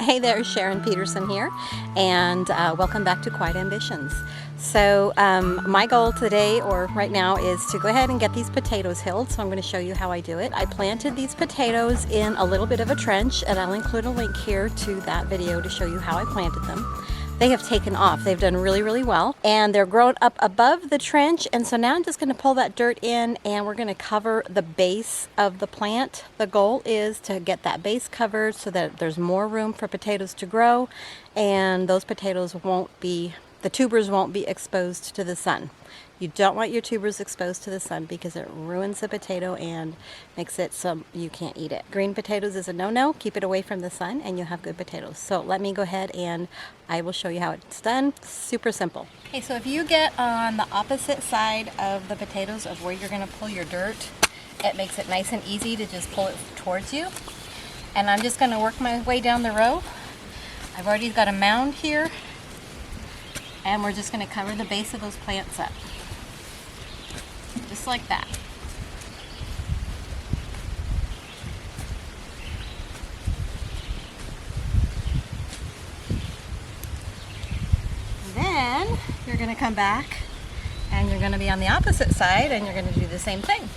Hey there, Sharon Peterson here, and welcome back to Quiet Ambitions. So my goal today, or right now, is to go ahead and get these potatoes hilled. So I'm going to show you how I do it. I planted these potatoes in a little bit of a trench, and I'll include a link here to that video to show you how I planted them. They have taken off. They've done really, really well. And they're grown up above the trench. And so now I'm just going to pull that dirt in and we're going to cover the base of the plant. The goal is to get that base covered so that there's more room for potatoes to grow and those potatoes the tubers won't be exposed to the sun. You don't want your tubers exposed to the sun because it ruins the potato and makes it so you can't eat it. Green potatoes is a no-no. Keep it away from the sun and you'll have good potatoes. So let me go ahead and I will show you how it's done. Super simple. Okay, so if you get on the opposite side of the potatoes of where you're going to pull your dirt, it makes it nice and easy to just pull it towards you. And I'm just going to work my way down the row. I've already got a mound here. And we're just going to cover the base of those plants up. Just like that. Then you're going to come back and you're going to be on the opposite side and you're going to do the same thing.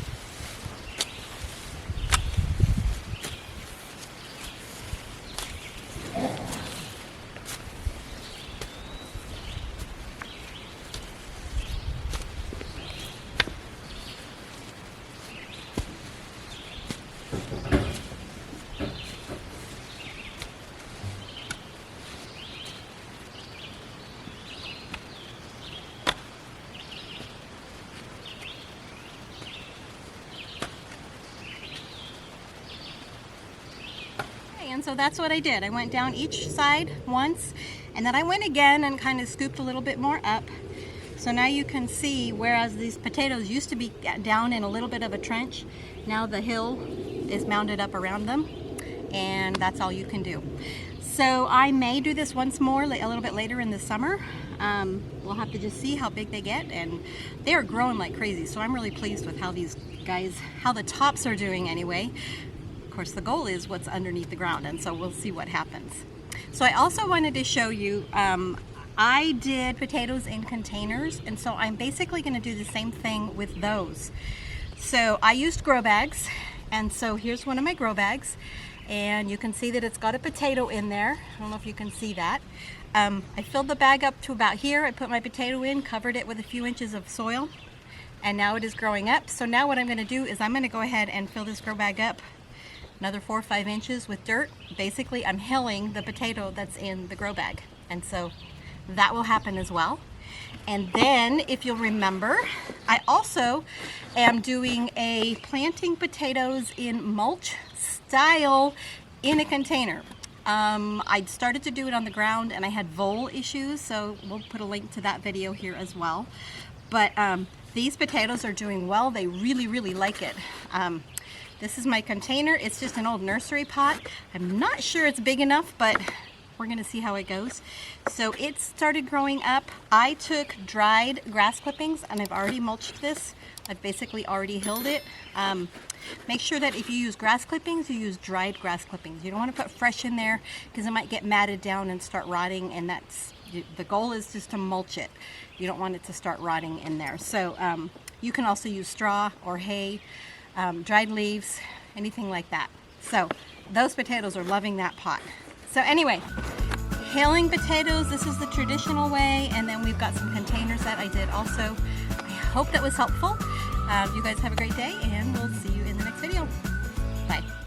And so that's what I did. I went down each side once, and then I went again and kind of scooped a little bit more up. So now you can see, whereas these potatoes used to be down in a little bit of a trench, now the hill is mounded up around them, and that's all you can do. So I may do this once more a little bit later in the summer. We'll have to just see how big they get, and they are growing like crazy. So I'm really pleased with how these guys, how the tops are doing anyway. Of course, the goal is what's underneath the ground, and so we'll see what happens. So I also wanted to show you, I did potatoes in containers, and so I'm basically going to do the same thing with those. So I used grow bags, and so here's one of my grow bags, and you can see that it's got a potato in there. I don't know if you can see that. I filled the bag up to about here. I put my potato in, covered it with a few inches of soil, and now it is growing up. So now what I'm going to do is I'm going to go ahead and fill this grow bag up another 4 or 5 inches with dirt. Basically, I'm hilling the potato that's in the grow bag. And so that will happen as well. And then, if you'll remember, I also am doing a planting potatoes in mulch style in a container. I started to do it on the ground and I had vole issues, so we'll put a link to that video here as well. But these potatoes are doing well. They really, really like it. This is my container. It's just an old nursery pot. I'm not sure it's big enough, but we're gonna see how it goes. So it started growing up. I took dried grass clippings and I've already mulched this. I've basically already hilled it. Make sure that if you use grass clippings, you use dried grass clippings. You don't wanna put fresh in there because it might get matted down and start rotting, and the goal is just to mulch it. You don't want it to start rotting in there. So you can also use straw or hay, dried leaves, anything like that. So those potatoes are loving that pot. So anyway, hilling potatoes, this is the traditional way, and then we've got some containers that I did also. I hope that was helpful. You guys have a great day, and we'll see you in the next video. Bye.